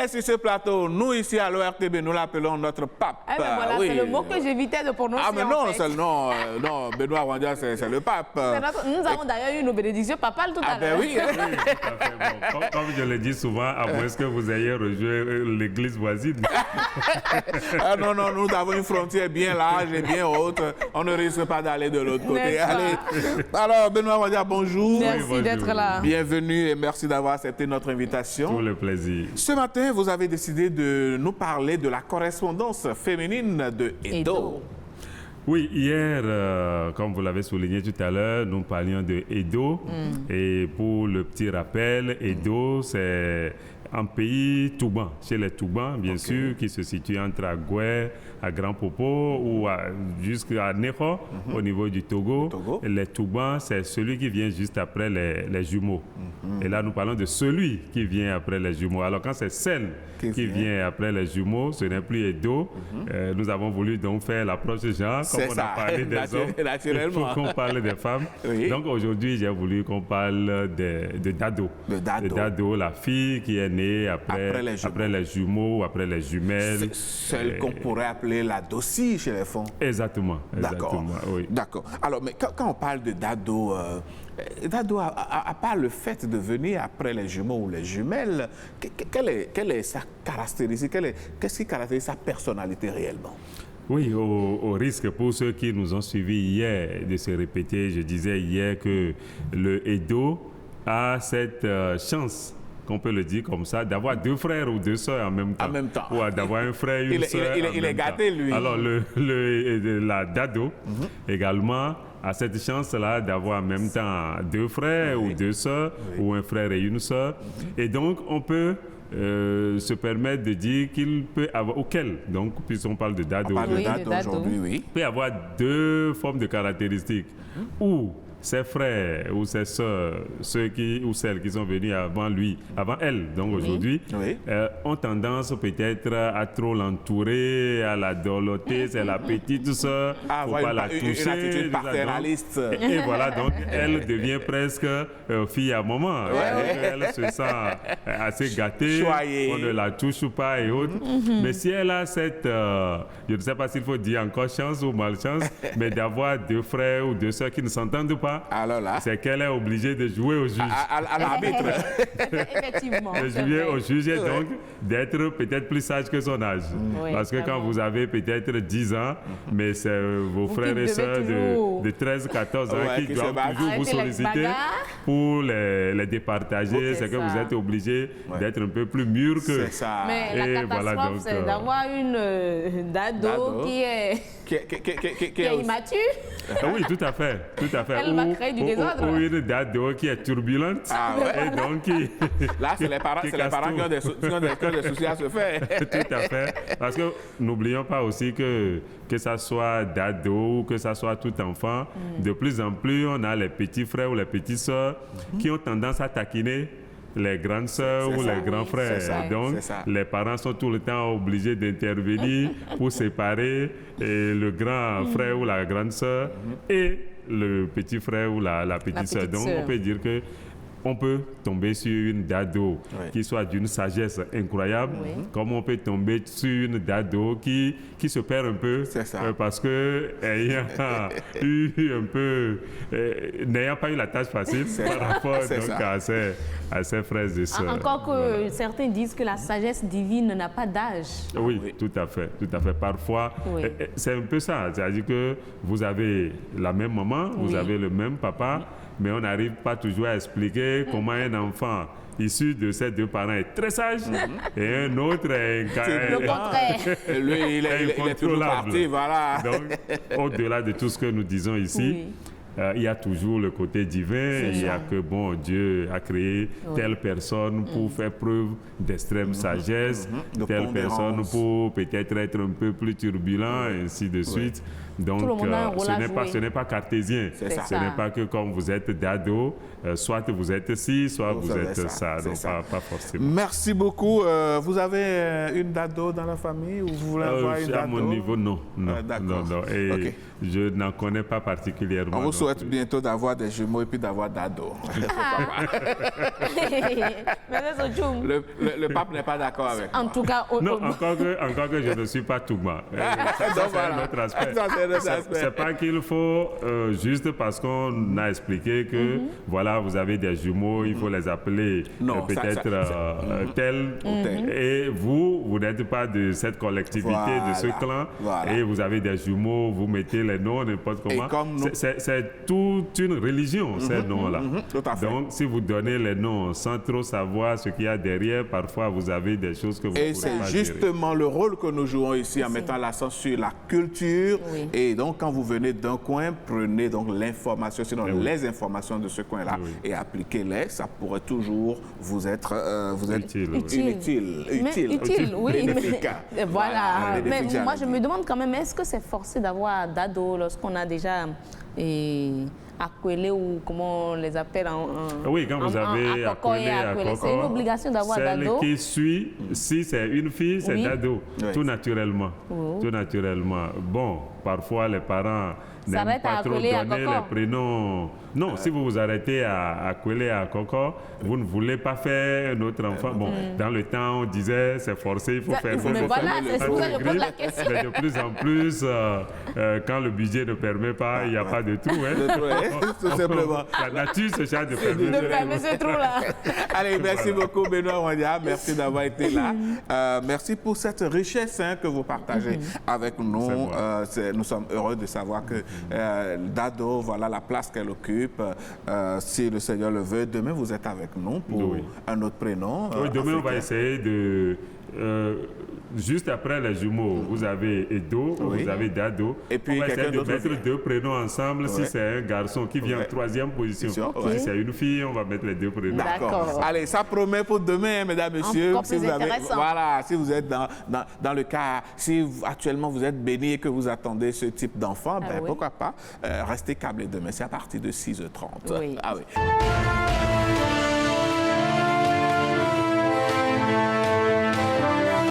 est sur ce plateau. Nous, ici à l'ORTB, nous l'appelons notre pape. Eh ben voilà, c'est le mot que j'évitais de prononcer. Ah, mais non, en fait. non, Benoît Wandia, c'est le pape. Nous avons d'ailleurs eu nos bénédictions papales tout à l'heure. Oui. Oui, tout à fait. Bon, comme je le dis souvent, à moins que vous ayez rejoint l'église voisine. Ah, non, nous avons une frontière bien large et bien haute. On ne risque pas d'aller de l'autre côté. Allez. Alors, Benoît Wandia, bonjour. Merci bonjour. d'être là. Bienvenue et merci d'avoir accepté notre invitation. Tout le plaisir. Ce matin, vous avez décidé de nous parler de la correspondance féminine de Edo. Oui, hier, comme vous l'avez souligné tout à l'heure, nous parlions de Edo. Et pour le petit rappel, Edo, c'est un pays Touban, chez les Toubans, bien sûr, qui se situe entre Agoué, à Grand Popo ou jusqu'à Neho, au niveau du Togo. Et les Toubans, c'est celui qui vient juste après les jumeaux. Et là, nous parlons de celui qui vient après les jumeaux. Alors, quand c'est celle qui vient après les jumeaux, ce n'est plus Edo. Nous avons voulu donc faire l'approche des gens, comme on a parlé des hommes, il faut qu'on parle des femmes. Oui. Donc, aujourd'hui, j'ai voulu qu'on parle de Dado. De Dado, la fille qui est née après les jumeaux, après les jumelles. Celle qu'on pourrait appeler la Dossi chez les femmes. Exactement. Oui. D'accord. Alors, mais quand on parle de Dado, Dado, à part le fait de venir après les jumeaux ou les jumelles, quelle est sa caractéristique? Qu'est-ce qui caractérise sa personnalité réellement? Oui, au risque pour ceux qui nous ont suivis hier de se répéter, je disais hier que le Edo a cette chance, qu'on peut le dire comme ça, d'avoir deux frères ou deux sœurs en même temps. En même temps. Ou d'avoir un frère et une sœur il est gâté, lui. Alors, la Dado également a cette chance-là d'avoir en même temps deux frères ou deux sœurs, ou un frère et une sœur. Et donc, on peut se permettre de dire qu'il peut avoir, auquel, donc, puisqu'on parle de Dado, aujourd'hui, peut avoir deux formes de caractéristiques. Ou ses frères ou ses sœurs, ou celles qui sont venues avant lui, avant elle, donc aujourd'hui, ont tendance peut-être à trop l'entourer, à la dorloter, c'est la petite sœur, faut pas la toucher. Une attitude paternaliste. Et voilà, donc elle devient presque fille à maman. Elle se sent assez gâtée, on ne la touche pas et autres. Mais si elle a cette, je ne sais pas s'il faut dire encore chance ou malchance, mais d'avoir deux frères ou deux sœurs qui ne s'entendent pas, alors là, c'est qu'elle est obligée de jouer au juge. À l'arbitre. Effectivement. De jouer au juge et donc d'être peut-être plus sage que son âge. Parce que quand vous avez peut-être 10 ans, mais c'est vos frères et sœurs de 13, 14 ans qui doivent toujours vous solliciter pour les départager. C'est que vous êtes obligé d'être un peu plus mûr que... C'est ça. Mais la catastrophe, c'est d'avoir une Dado qui est immature. Oui, tout à fait. Elle va créer du désordre. Ou une Dado qui est turbulente. Et donc là, c'est les parents qui ont des soucis à se faire. Tout à fait. Parce que n'oublions pas aussi que ça soit Dado ou que ça soit tout enfant, de plus en plus, on a les petits frères ou les petites sœurs qui ont tendance à taquiner les grandes sœurs ou les grands frères. Donc, les parents sont tout le temps obligés d'intervenir pour séparer le grand frère ou la grande sœur et le petit frère ou la petite sœur. Donc, on peut dire que on peut tomber sur une Dado qui soit d'une sagesse incroyable, comme on peut tomber sur une Dado qui se perd un peu parce que n'ayant pas eu la tâche facile par rapport donc, à ses frères et sœurs. Encore que certains disent que la sagesse divine n'a pas d'âge. Oui, tout à fait. Parfois, c'est un peu ça. C'est-à-dire que vous avez la même maman, vous avez le même papa, mais on n'arrive pas toujours à expliquer comment un enfant issu de ces deux parents est très sage et un autre est le contraire. Lui, il est toujours parti, voilà. Donc, au-delà de tout ce que nous disons ici, il y a toujours le côté divin. Il y a que, bon, Dieu a créé telle personne pour faire preuve d'extrême sagesse, telle personne pour peut-être être un peu plus turbulent, et ainsi de suite. Donc, tout le monde a un rôle à jouer. Ce n'est pas cartésien. Ce n'est pas que comme vous êtes dado, soit vous êtes ci, soit vous êtes ça. Donc, pas forcément. Merci beaucoup. Vous avez une dado dans la famille ou vous voulez avoir une dado? À mon niveau, non. Non. Et okay. Je n'en connais pas particulièrement. On vous souhaite bientôt d'avoir des jumeaux et puis d'avoir dado. Le pape n'est pas d'accord avec moi. En tout cas, non, encore que je ne suis pas Tougma. C'est un autre aspect. C'est pas qu'il faut, juste parce qu'on a expliqué que voilà, vous avez des jumeaux, il faut les appeler peut-être tel. Et vous n'êtes pas de cette collectivité, de ce clan, et vous avez des jumeaux, vous mettez les noms n'importe comment. C'est toute une religion, ces noms-là. Donc, si vous donnez les noms sans trop savoir ce qu'il y a derrière, parfois vous avez des choses que vous ne pourrez pas gérer. Et c'est justement le rôle que nous jouons ici en mettant l'accent sur la culture. Oui. Et donc, quand vous venez d'un coin, prenez donc l'information, sinon les informations de ce coin-là et appliquez-les. Ça pourrait toujours vous être utile, oui. Voilà. Mais moi, je me demande quand même, est-ce que c'est forcé d'avoir dado lorsqu'on a déjà accolé ou comment on les appelle oui, quand vous avez accolé, c'est une obligation d'avoir dado. Celle qui suit, si c'est une fille, c'est dado, tout naturellement. Tout naturellement. Bon, parfois les parents n'aiment pas trop donner les prénoms. Non, si vous vous arrêtez à accoler à Coco, vous ne voulez pas faire un autre enfant. Bon, dans le temps, on disait c'est forcé, il faut faire. Mais voilà, c'est pour ça que je pose la question. Mais de plus en plus, quand le budget ne permet pas, il n'y a pas de trou. Tout simplement. La nature se charge de fermer ce trou-là. Allez, merci beaucoup Benoît Wandia, merci d'avoir été là. Merci pour cette richesse que vous partagez avec nous. Nous sommes heureux de savoir que Dado, voilà la place qu'elle occupe. Si le Seigneur le veut, demain vous êtes avec nous pour un autre prénom. Oui, demain on va essayer de... juste après les jumeaux, vous avez Edo, vous avez Dado. Et puis, on va essayer de mettre deux prénoms ensemble. Si c'est un garçon qui vient en troisième position, si c'est une fille, on va mettre les deux prénoms. D'accord. Allez, ça promet pour demain, mesdames, messieurs. Si vous avez, voilà, si vous êtes dans le cas, si actuellement vous êtes béni et que vous attendez ce type d'enfant, pourquoi pas, restez câblés demain. C'est à partir de 6h30. Oui. Ah oui.